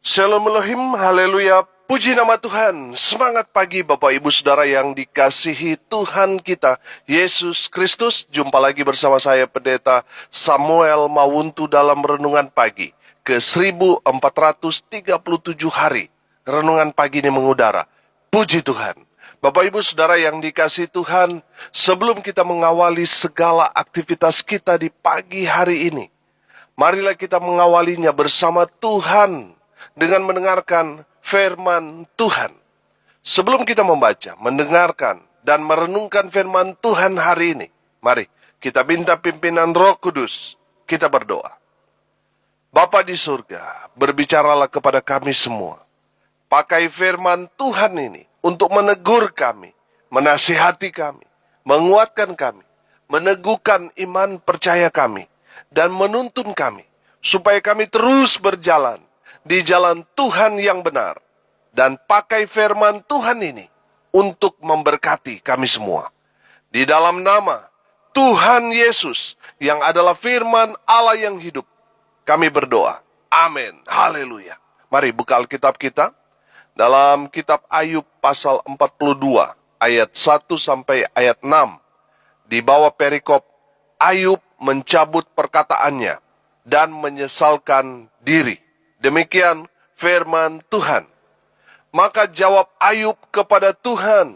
Shalom Elohim, haleluya, puji nama Tuhan. Semangat pagi Bapak Ibu Saudara yang dikasihi Tuhan kita, Yesus Kristus. Jumpa lagi bersama saya Pendeta Samuel Mawuntu dalam Renungan Pagi ke 1437 hari. Renungan pagi ini mengudara. Puji Tuhan. Bapak Ibu Saudara yang dikasihi Tuhan, sebelum kita mengawali segala aktivitas kita di pagi hari ini, marilah kita mengawalinya bersama Tuhan dengan mendengarkan firman Tuhan. Sebelum kita membaca, mendengarkan, dan merenungkan firman Tuhan hari ini, mari kita minta pimpinan Roh Kudus. Kita berdoa. Bapa di surga, berbicaralah kepada kami semua. Pakai firman Tuhan ini untuk menegur kami, menasihati kami, menguatkan kami, meneguhkan iman percaya kami, dan menuntun kami, supaya kami terus berjalan di jalan Tuhan yang benar, dan pakai firman Tuhan ini untuk memberkati kami semua. Di dalam nama Tuhan Yesus yang adalah firman Allah yang hidup, kami berdoa. Amin. Haleluya. Mari buka Alkitab kita dalam kitab Ayub pasal 42 ayat 1 sampai ayat 6. Di bawah perikop, Ayub mencabut perkataannya dan menyesalkan diri. Demikian firman Tuhan. Maka jawab Ayub kepada Tuhan,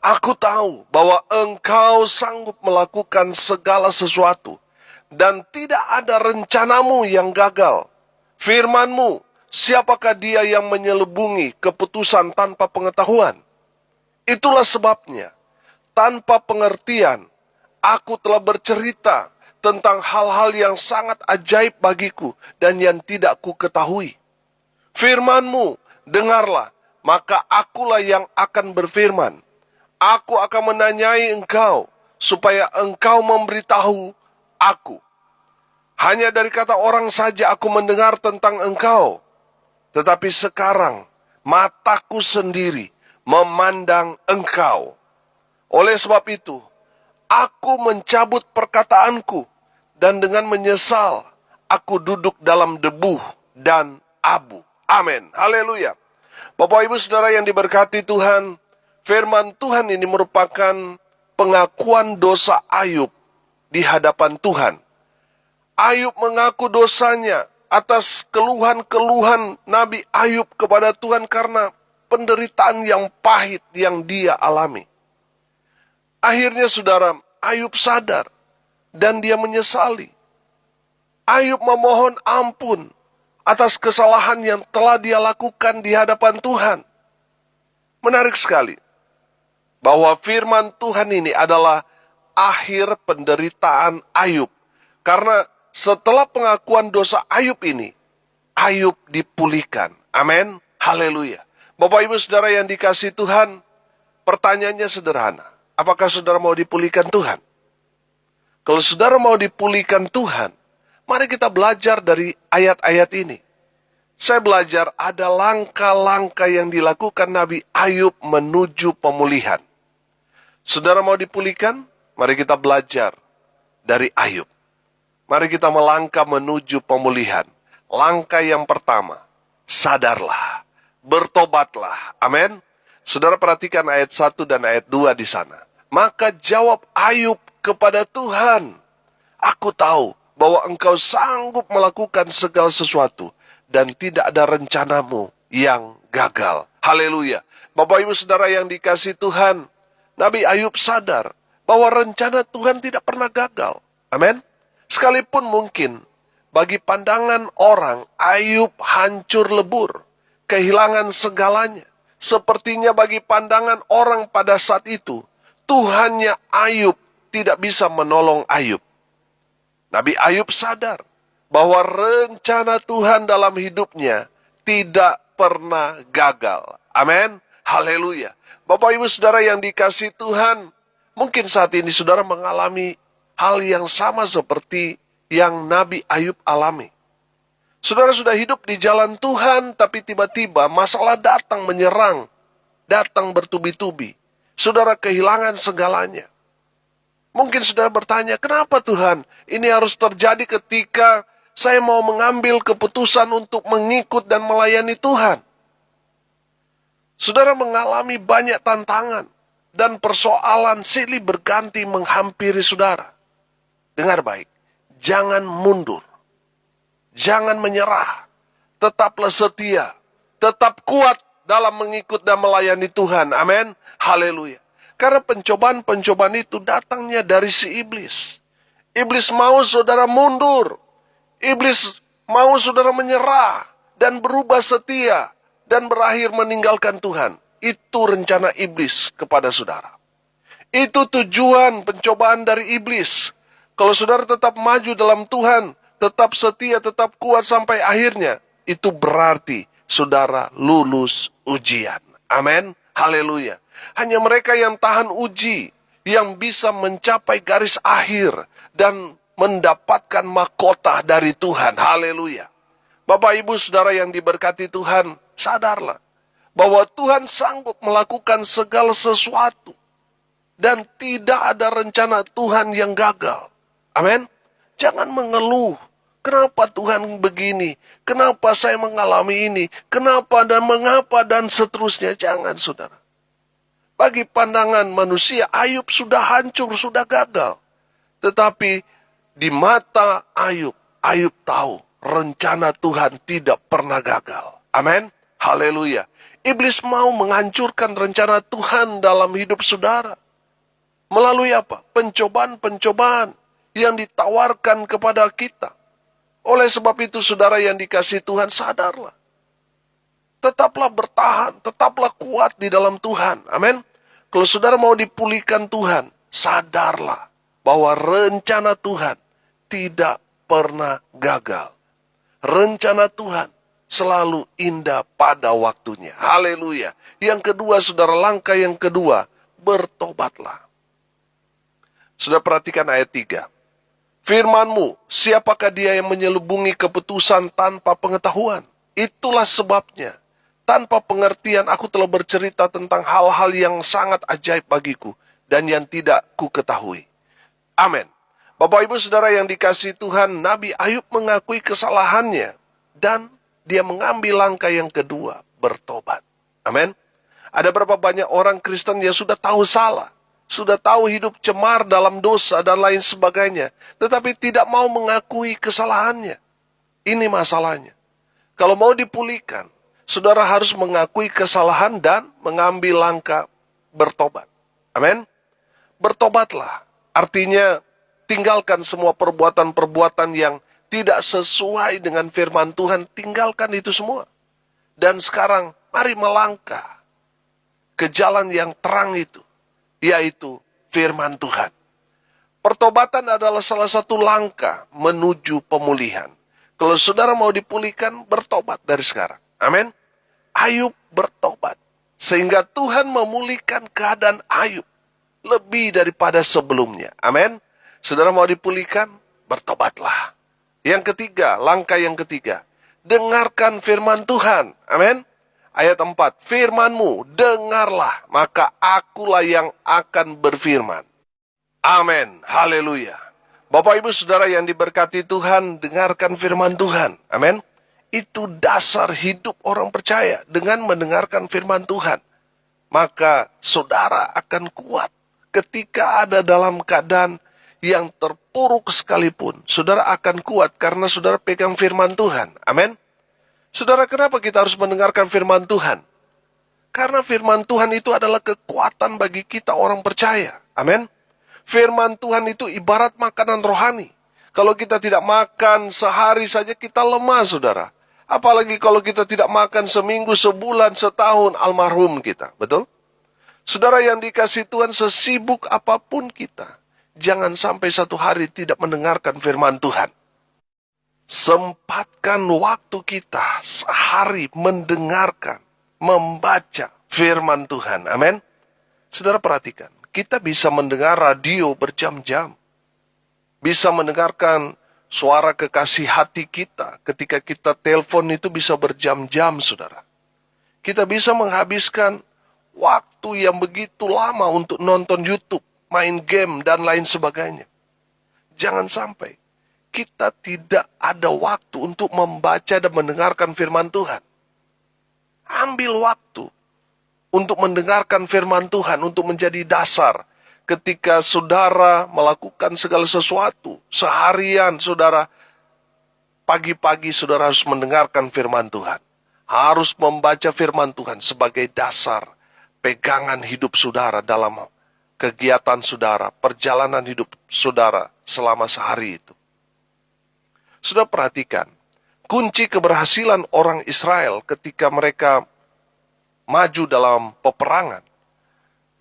"Aku tahu bahwa Engkau sanggup melakukan segala sesuatu, dan tidak ada rencanamu yang gagal. Firman-Mu, siapakah dia yang menyelubungi keputusan tanpa pengetahuan? Itulah sebabnya, tanpa pengertian, aku telah bercerita tentang hal-hal yang sangat ajaib bagiku dan yang tidak ku ketahui. Firman-Mu, dengarlah, maka akulah yang akan berfirman. Aku akan menanyai Engkau, supaya Engkau memberitahu aku. Hanya dari kata orang saja aku mendengar tentang Engkau, tetapi sekarang mataku sendiri memandang Engkau. Oleh sebab itu, aku mencabut perkataanku, dan dengan menyesal, aku duduk dalam debu dan abu." Amin. Haleluya. Bapak Ibu Saudara yang diberkati Tuhan, firman Tuhan ini merupakan pengakuan dosa Ayub di hadapan Tuhan. Ayub mengaku dosanya atas keluhan-keluhan Nabi Ayub kepada Tuhan karena penderitaan yang pahit yang dia alami. Akhirnya saudara, Ayub sadar dan dia menyesali. Ayub memohon ampun atas kesalahan yang telah dia lakukan di hadapan Tuhan. Menarik sekali bahwa firman Tuhan ini adalah akhir penderitaan Ayub. Karena setelah pengakuan dosa Ayub ini, Ayub dipulihkan. Amin. Haleluya. Bapak Ibu Saudara yang dikasihi Tuhan, pertanyaannya sederhana. Apakah saudara mau dipulihkan Tuhan? Kalau saudara mau dipulihkan Tuhan, mari kita belajar dari ayat-ayat ini. Saya belajar ada langkah-langkah yang dilakukan Nabi Ayub menuju pemulihan. Saudara mau dipulihkan? Mari kita belajar dari Ayub. Mari kita melangkah menuju pemulihan. Langkah yang pertama, sadarlah, bertobatlah. Amin. Saudara perhatikan ayat 1 dan ayat 2 di sana. Maka jawab Ayub kepada Tuhan, "Aku tahu bahwa Engkau sanggup melakukan segala sesuatu, dan tidak ada rencanamu yang gagal." Haleluya. Bapak Ibu Saudara yang dikasihi Tuhan, Nabi Ayub sadar bahwa rencana Tuhan tidak pernah gagal. Amin. Sekalipun mungkin bagi pandangan orang Ayub hancur lebur, kehilangan segalanya. Sepertinya bagi pandangan orang pada saat itu, Tuhannya Ayub tidak bisa menolong Ayub. Nabi Ayub sadar bahwa rencana Tuhan dalam hidupnya tidak pernah gagal. Amin. Haleluya. Bapak Ibu Saudara yang dikasihi Tuhan, mungkin saat ini saudara mengalami hal yang sama seperti yang Nabi Ayub alami. Saudara sudah hidup di jalan Tuhan, tapi tiba-tiba masalah datang menyerang, datang bertubi-tubi. Saudara kehilangan segalanya. Mungkin saudara bertanya, kenapa Tuhan ini harus terjadi ketika saya mau mengambil keputusan untuk mengikut dan melayani Tuhan. Saudara mengalami banyak tantangan dan persoalan silih berganti menghampiri saudara. Dengar baik, jangan mundur, jangan menyerah, tetaplah setia, tetap kuat dalam mengikut dan melayani Tuhan. Amin. Haleluya. Karena pencobaan-pencobaan itu datangnya dari si iblis. Iblis mau saudara mundur. Iblis mau saudara menyerah dan berubah setia dan berakhir meninggalkan Tuhan. Itu rencana iblis kepada saudara. Itu tujuan pencobaan dari iblis. Kalau saudara tetap maju dalam Tuhan, tetap setia, tetap kuat sampai akhirnya, itu berarti saudara lulus ujian. Amin. Haleluya. Hanya mereka yang tahan uji, yang bisa mencapai garis akhir dan mendapatkan mahkota dari Tuhan. Haleluya. Bapak ibu saudara yang diberkati Tuhan, sadarlah bahwa Tuhan sanggup melakukan segala sesuatu. Dan tidak ada rencana Tuhan yang gagal. Amin. Jangan mengeluh. Kenapa Tuhan begini? Kenapa saya mengalami ini? Kenapa dan mengapa dan seterusnya? Jangan saudara. Bagi pandangan manusia, Ayub sudah hancur, sudah gagal. Tetapi di mata Ayub, Ayub tahu rencana Tuhan tidak pernah gagal. Amin. Haleluya. Iblis mau menghancurkan rencana Tuhan dalam hidup saudara. Melalui apa? Pencobaan-pencobaan yang ditawarkan kepada kita. Oleh sebab itu saudara yang dikasihi Tuhan, sadarlah. Tetaplah bertahan, tetaplah kuat di dalam Tuhan. Amin. Kalau saudara mau dipulihkan Tuhan, sadarlah bahwa rencana Tuhan tidak pernah gagal. Rencana Tuhan selalu indah pada waktunya. Haleluya. Yang kedua, saudara, langkah yang kedua, bertobatlah. Saudara perhatikan ayat 3. Firman-Mu, siapakah dia yang menyelubungi keputusan tanpa pengetahuan? Itulah sebabnya, tanpa pengertian aku telah bercerita tentang hal-hal yang sangat ajaib bagiku dan yang tidak ku ketahui. Amin. Bapak ibu saudara yang dikasihi Tuhan, Nabi Ayub mengakui kesalahannya dan dia mengambil langkah yang kedua, bertobat. Amin. Ada berapa banyak orang Kristen yang sudah tahu salah, sudah tahu hidup cemar dalam dosa dan lain sebagainya, tetapi tidak mau mengakui kesalahannya. Ini masalahnya. Kalau mau dipulihkan, saudara harus mengakui kesalahan dan mengambil langkah bertobat. Amin. Bertobatlah. Artinya tinggalkan semua perbuatan-perbuatan yang tidak sesuai dengan firman Tuhan. Tinggalkan itu semua. Dan sekarang mari melangkah ke jalan yang terang itu, yaitu firman Tuhan. Pertobatan adalah salah satu langkah menuju pemulihan. Kalau saudara mau dipulihkan, bertobat dari sekarang. Amin. Ayub bertobat. Sehingga Tuhan memulihkan keadaan Ayub lebih daripada sebelumnya. Amin. Saudara mau dipulihkan, bertobatlah. Yang ketiga, langkah yang ketiga, dengarkan firman Tuhan. Amin. Ayat 4, firman-Mu, dengarlah, maka akulah yang akan berfirman. Amin. Haleluya. Bapak ibu saudara yang diberkati Tuhan, dengarkan firman Tuhan. Amin. Itu dasar hidup orang percaya. Dengan mendengarkan firman Tuhan, maka saudara akan kuat. Ketika ada dalam keadaan yang terpuruk sekalipun, saudara akan kuat karena saudara pegang firman Tuhan. Amin. Saudara, kenapa kita harus mendengarkan firman Tuhan? Karena firman Tuhan itu adalah kekuatan bagi kita orang percaya. Amin. Firman Tuhan itu ibarat makanan rohani. Kalau kita tidak makan sehari saja kita lemah, saudara. Apalagi kalau kita tidak makan seminggu, sebulan, setahun, almarhum kita. Betul? Saudara yang dikasihi Tuhan, sesibuk apapun kita, jangan sampai satu hari tidak mendengarkan firman Tuhan. Sempatkan waktu kita sehari mendengarkan, membaca firman Tuhan. Amin. Saudara perhatikan, kita bisa mendengar radio berjam-jam. Bisa mendengarkan suara kekasih hati kita. Ketika kita telepon itu bisa berjam-jam, saudara. Kita bisa menghabiskan waktu yang begitu lama untuk nonton YouTube, main game, dan lain sebagainya. Jangan sampai kita tidak ada waktu untuk membaca dan mendengarkan firman Tuhan. Ambil waktu untuk mendengarkan firman Tuhan, untuk menjadi dasar ketika saudara melakukan segala sesuatu. Seharian saudara, pagi-pagi saudara harus mendengarkan firman Tuhan. Harus membaca firman Tuhan sebagai dasar pegangan hidup saudara dalam kegiatan saudara, perjalanan hidup saudara selama sehari itu. Sudah perhatikan, kunci keberhasilan orang Israel ketika mereka maju dalam peperangan,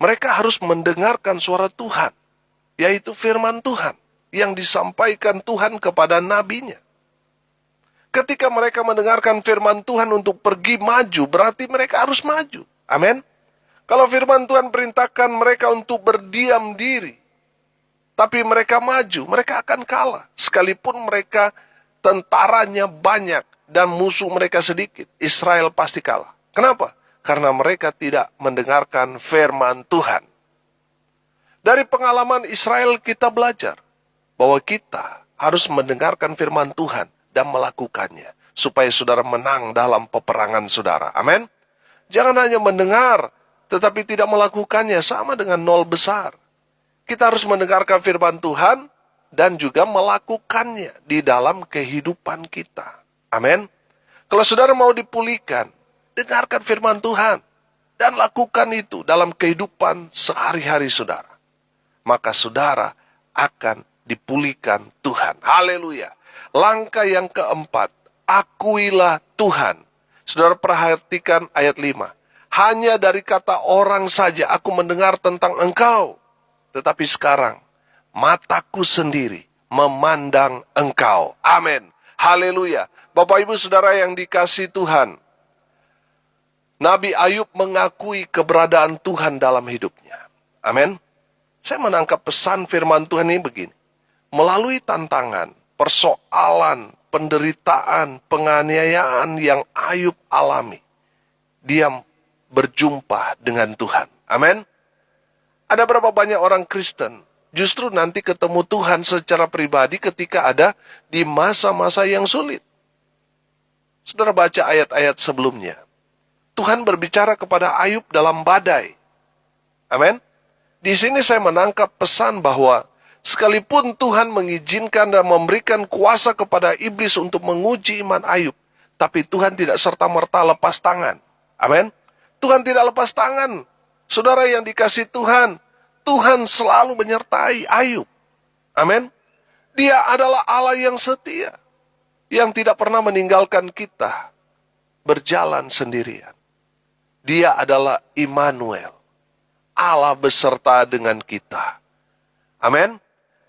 mereka harus mendengarkan suara Tuhan, yaitu firman Tuhan yang disampaikan Tuhan kepada nabinya. Ketika mereka mendengarkan firman Tuhan untuk pergi maju, berarti mereka harus maju. Amin. Kalau firman Tuhan perintahkan mereka untuk berdiam diri, tapi mereka maju, mereka akan kalah. Sekalipun mereka tentaranya banyak dan musuh mereka sedikit, Israel pasti kalah. Kenapa? Karena mereka tidak mendengarkan firman Tuhan. Dari pengalaman Israel kita belajar bahwa kita harus mendengarkan firman Tuhan dan melakukannya, supaya saudara menang dalam peperangan saudara. Amin. Jangan hanya mendengar, tetapi tidak melakukannya, sama dengan nol besar. Kita harus mendengarkan firman Tuhan dan juga melakukannya di dalam kehidupan kita. Amin. Kalau saudara mau dipulihkan, dengarkan firman Tuhan dan lakukan itu dalam kehidupan sehari-hari saudara. Maka saudara akan dipulihkan Tuhan. Haleluya. Langkah yang keempat, akuilah Tuhan. Saudara perhatikan ayat 5. Hanya dari kata orang saja aku mendengar tentang engkau. Tetapi sekarang mataku sendiri memandang engkau. Amin. Haleluya. Bapak Ibu Saudara yang dikasihi Tuhan, Nabi Ayub mengakui keberadaan Tuhan dalam hidupnya. Amin. Saya menangkap pesan firman Tuhan ini begini. Melalui tantangan, persoalan, penderitaan, penganiayaan yang Ayub alami, dia berjumpa dengan Tuhan. Amin. Ada berapa banyak orang Kristen justru nanti ketemu Tuhan secara pribadi ketika ada di masa-masa yang sulit. Saudara baca ayat-ayat sebelumnya. Tuhan berbicara kepada Ayub dalam badai. Amin. Di sini saya menangkap pesan bahwa sekalipun Tuhan mengizinkan dan memberikan kuasa kepada iblis untuk menguji iman Ayub, tapi Tuhan tidak serta-merta lepas tangan. Amin. Tuhan tidak lepas tangan. Saudara yang dikasihi Tuhan, Tuhan selalu menyertai Ayub. Amin. Dia adalah Allah yang setia, yang tidak pernah meninggalkan kita berjalan sendirian. Dia adalah Immanuel, Allah beserta dengan kita. Amin.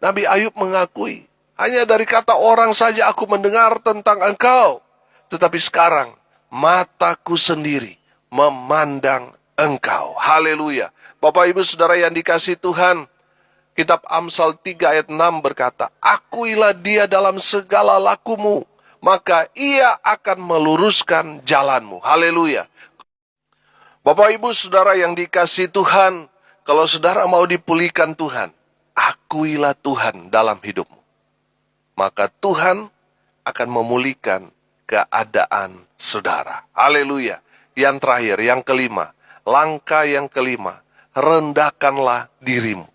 Nabi Ayub mengakui, hanya dari kata orang saja aku mendengar tentang engkau. Tetapi sekarang, mataku sendiri memandang engkau. Haleluya. Bapak Ibu Saudara yang dikasihi Tuhan, kitab Amsal 3 ayat 6 berkata, akuilah dia dalam segala lakumu, maka ia akan meluruskan jalanmu. Haleluya. Bapak Ibu Saudara yang dikasihi Tuhan, kalau saudara mau dipulihkan Tuhan, akuilah Tuhan dalam hidupmu. Maka Tuhan akan memulihkan keadaan saudara. Haleluya. Yang terakhir, yang kelima, langkah yang kelima, rendahkanlah dirimu.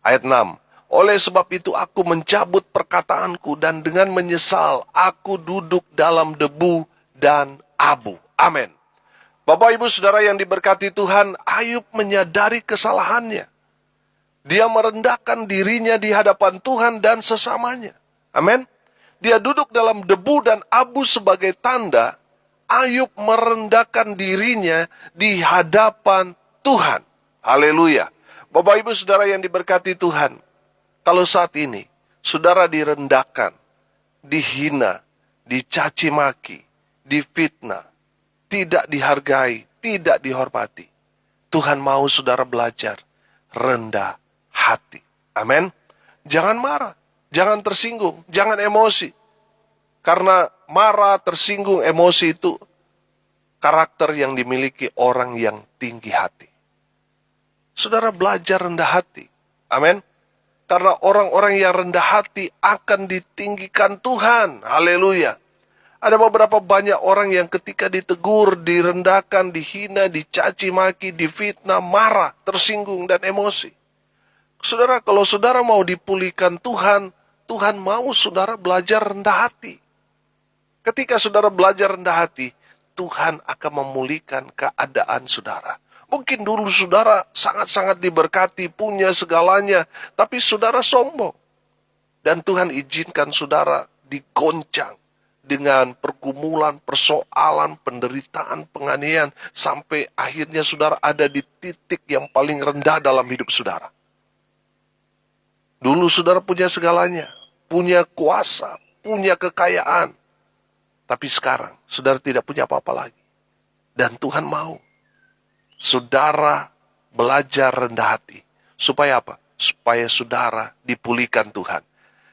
Ayat 6. Oleh sebab itu aku mencabut perkataanku dan dengan menyesal aku duduk dalam debu dan abu. Amin. Bapak Ibu Saudara yang diberkati Tuhan, Ayub menyadari kesalahannya. Dia merendahkan dirinya di hadapan Tuhan dan sesamanya. Amin. Dia duduk dalam debu dan abu sebagai tanda Ayub merendahkan dirinya di hadapan Tuhan. Haleluya. Bapak Ibu Saudara yang diberkati Tuhan, kalau saat ini saudara direndahkan, dihina, dicaci maki, difitnah, tidak dihargai, tidak dihormati, Tuhan mau saudara belajar rendah hati. Amin. Jangan marah, jangan tersinggung, jangan emosi. Karena marah, tersinggung, emosi itu karakter yang dimiliki orang yang tinggi hati. Saudara belajar rendah hati. Amin. Karena orang-orang yang rendah hati akan ditinggikan Tuhan. Haleluya. Ada beberapa banyak orang yang ketika ditegur, direndahkan, dihina, dicaci maki, difitnah, marah, tersinggung, dan emosi. Saudara, kalau saudara mau dipulihkan Tuhan, Tuhan mau saudara belajar rendah hati. Ketika saudara belajar rendah hati, Tuhan akan memulihkan keadaan saudara. Mungkin dulu saudara sangat-sangat diberkati, punya segalanya, tapi saudara sombong. Dan Tuhan izinkan saudara digoncang dengan pergumulan, persoalan, penderitaan, penganiayaan, sampai akhirnya saudara ada di titik yang paling rendah dalam hidup saudara. Dulu saudara punya segalanya, punya kuasa, punya kekayaan. Tapi sekarang saudara tidak punya apa-apa lagi. Dan Tuhan mau saudara belajar rendah hati. Supaya apa? Supaya saudara dipulihkan Tuhan.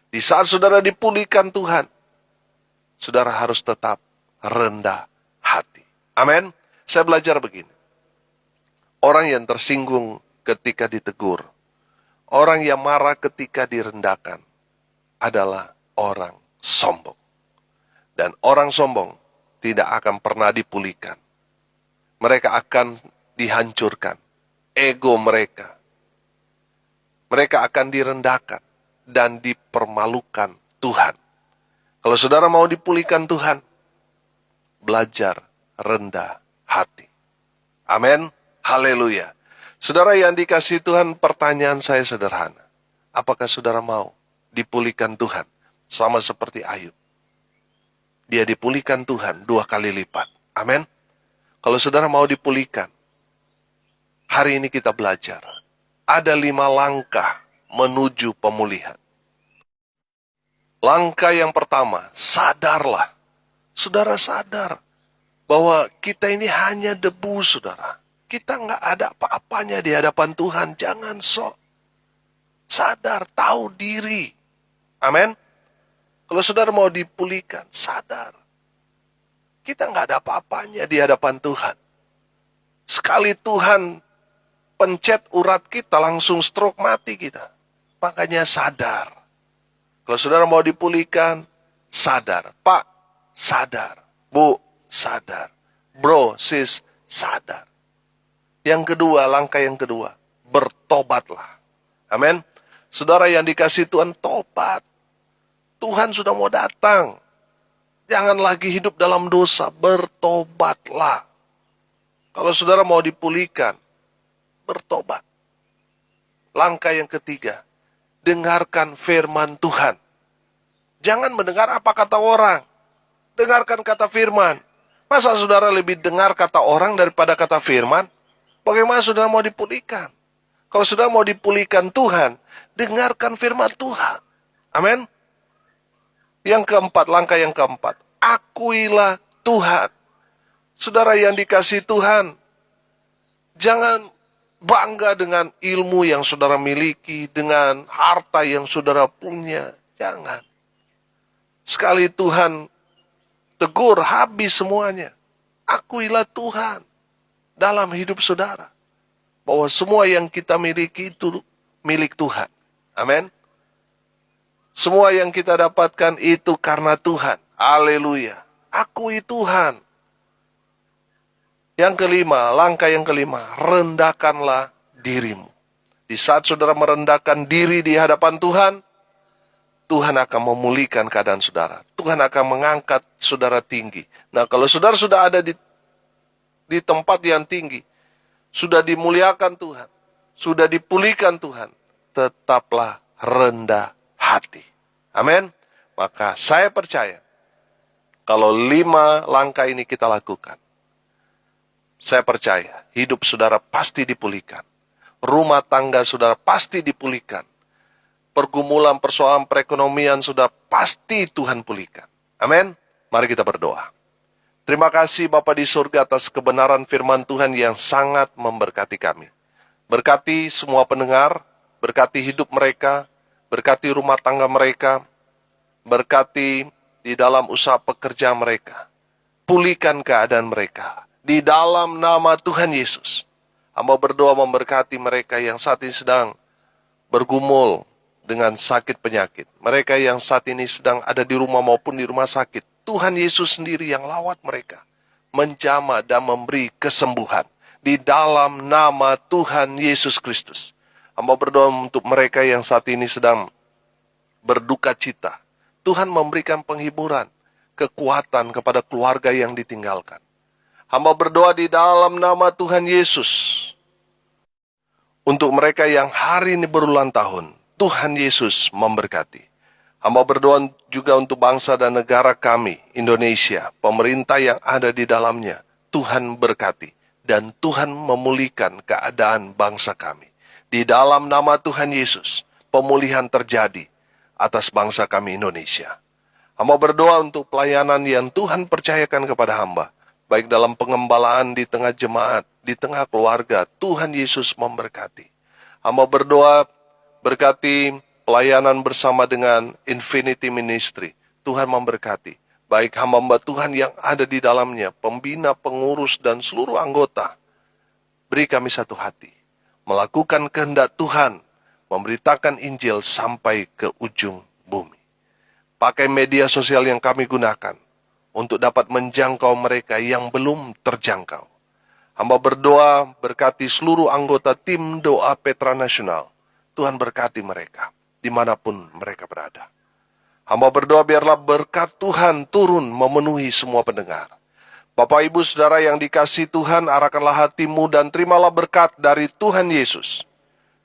Di saat saudara dipulihkan Tuhan, saudara harus tetap rendah hati. Amin. Saya belajar begini. Orang yang tersinggung ketika ditegur, orang yang marah ketika direndahkan adalah orang sombong. Dan orang sombong tidak akan pernah dipulihkan. Mereka akan dihancurkan. Ego mereka. Mereka akan direndahkan dan dipermalukan Tuhan. Kalau saudara mau dipulihkan Tuhan, belajar rendah hati. Amin. Haleluya. Saudara yang dikasihi Tuhan, pertanyaan saya sederhana. Apakah saudara mau dipulihkan Tuhan sama seperti Ayub? Dia dipulihkan Tuhan 2 kali lipat. Amin. Kalau saudara mau dipulihkan, hari ini kita belajar. Ada 5 langkah menuju pemulihan. Langkah yang pertama, sadarlah. Saudara sadar bahwa kita ini hanya debu, saudara. Kita nggak ada apa-apanya di hadapan Tuhan. Jangan sok. Sadar, tahu diri. Amin. Kalau saudara mau dipulihkan, sadar. Kita nggak ada apa-apanya di hadapan Tuhan. Sekali Tuhan pencet urat kita, langsung stroke mati kita. Makanya sadar. Kalau saudara mau dipulihkan, sadar. Pak, sadar. Bu, sadar. Bro, sis, sadar. Yang kedua, langkah yang kedua, bertobatlah. Amin. Saudara yang dikasihi Tuhan, tobat. Tuhan sudah mau datang. Jangan lagi hidup dalam dosa, bertobatlah. Kalau saudara mau dipulihkan, bertobat. Langkah yang ketiga, dengarkan firman Tuhan. Jangan mendengar apa kata orang. Dengarkan kata firman. Masa saudara lebih dengar kata orang daripada kata firman? Bagaimana saudara mau dipulihkan? Kalau saudara mau dipulihkan Tuhan, dengarkan firman Tuhan. Amin. Yang keempat, langkah yang keempat, akuilah Tuhan. Saudara yang dikasihi Tuhan, jangan bangga dengan ilmu yang saudara miliki, dengan harta yang saudara punya. Jangan. Sekali Tuhan tegur, habis semuanya. Akuilah Tuhan dalam hidup saudara. Bahwa semua yang kita miliki itu milik Tuhan. Amin. Semua yang kita dapatkan itu karena Tuhan. Haleluya. Akui Tuhan. Yang kelima, langkah yang kelima, rendahkanlah dirimu. Di saat saudara merendahkan diri di hadapan Tuhan, Tuhan akan memulihkan keadaan saudara. Tuhan akan mengangkat saudara tinggi. Nah, kalau saudara sudah ada di tempat yang tinggi, sudah dimuliakan Tuhan, sudah dipulihkan Tuhan, tetaplah rendah hati. Amin. Maka saya percaya, kalau 5 langkah ini kita lakukan, saya percaya hidup saudara pasti dipulihkan. Rumah tangga saudara pasti dipulihkan. Pergumulan persoalan perekonomian saudara pasti Tuhan pulihkan. Amin. Mari kita berdoa. Terima kasih Bapa di surga atas kebenaran firman Tuhan yang sangat memberkati kami. Berkati semua pendengar, berkati hidup mereka, berkati rumah tangga mereka, berkati di dalam usaha pekerja mereka. Pulihkan keadaan mereka. Di dalam nama Tuhan Yesus, hamba berdoa memberkati mereka yang saat ini sedang bergumul, dengan sakit penyakit. Mereka yang saat ini sedang ada di rumah maupun di rumah sakit. Tuhan Yesus sendiri yang lawat mereka, menjamah dan memberi kesembuhan. Di dalam nama Tuhan Yesus Kristus. Hamba berdoa untuk mereka yang saat ini sedang berduka cita. Tuhan memberikan penghiburan, kekuatan kepada keluarga yang ditinggalkan. Hamba berdoa di dalam nama Tuhan Yesus. Untuk mereka yang hari ini berulang tahun, Tuhan Yesus memberkati. Hamba berdoa juga untuk bangsa dan negara kami, Indonesia, pemerintah yang ada di dalamnya. Tuhan berkati dan Tuhan memulihkan keadaan bangsa kami. Di dalam nama Tuhan Yesus, pemulihan terjadi atas bangsa kami Indonesia. Hamba berdoa untuk pelayanan yang Tuhan percayakan kepada hamba, baik dalam pengembalaan di tengah jemaat, di tengah keluarga. Tuhan Yesus memberkati. Hamba berdoa berkati pelayanan bersama dengan Infinity Ministry. Tuhan memberkati. Baik hamba-hamba Tuhan yang ada di dalamnya, pembina, pengurus, dan seluruh anggota. Beri kami satu hati, melakukan kehendak Tuhan, memberitakan Injil sampai ke ujung bumi. Pakai media sosial yang kami gunakan untuk dapat menjangkau mereka yang belum terjangkau. Hamba berdoa berkati seluruh anggota tim doa Petra Nasional. Tuhan berkati mereka, dimanapun mereka berada. Hamba berdoa biarlah berkat Tuhan turun memenuhi semua pendengar. Bapak Ibu Saudara yang dikasihi Tuhan, arahkanlah hatimu dan terimalah berkat dari Tuhan Yesus.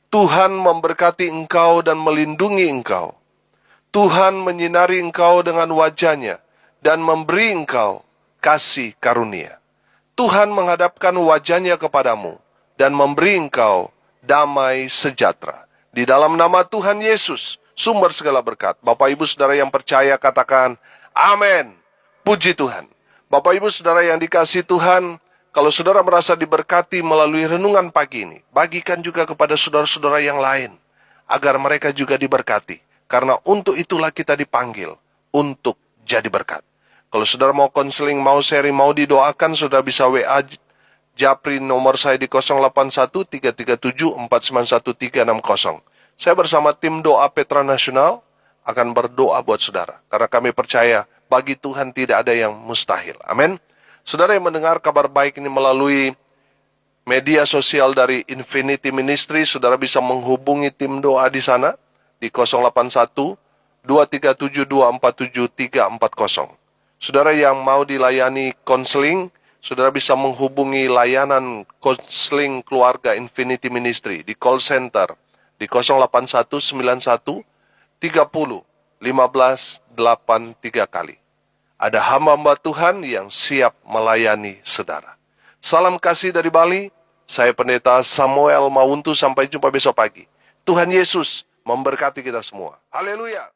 Tuhan memberkati engkau dan melindungi engkau. Tuhan menyinari engkau dengan wajah-Nya dan memberi engkau kasih karunia. Tuhan menghadapkan wajah-Nya kepadamu dan memberi engkau damai sejahtera. Di dalam nama Tuhan Yesus, sumber segala berkat. Bapak Ibu Saudara yang percaya katakan, amin. Puji Tuhan. Bapak Ibu Saudara yang dikasihi Tuhan, kalau saudara merasa diberkati melalui renungan pagi ini, bagikan juga kepada saudara-saudara yang lain, agar mereka juga diberkati. Karena untuk itulah kita dipanggil, untuk jadi berkat. Kalau saudara mau konseling, mau sharing, mau didoakan, saudara bisa WA Japri nomor saya di 081-337-491-360. Saya bersama tim doa Petra Nasional akan berdoa buat saudara. Karena kami percaya bagi Tuhan tidak ada yang mustahil. Amin. Saudara yang mendengar kabar baik ini melalui media sosial dari Infinity Ministry, saudara bisa menghubungi tim doa di sana di 081-237-247-340. Saudara yang mau dilayani konseling, saudara bisa menghubungi layanan konseling keluarga Infinity Ministry di call center di 081-91-30-15-83 kali. Ada hamba-hamba Tuhan yang siap melayani saudara. Salam kasih dari Bali, saya Pendeta Samuel Mauntu, sampai jumpa besok pagi. Tuhan Yesus memberkati kita semua. Haleluya.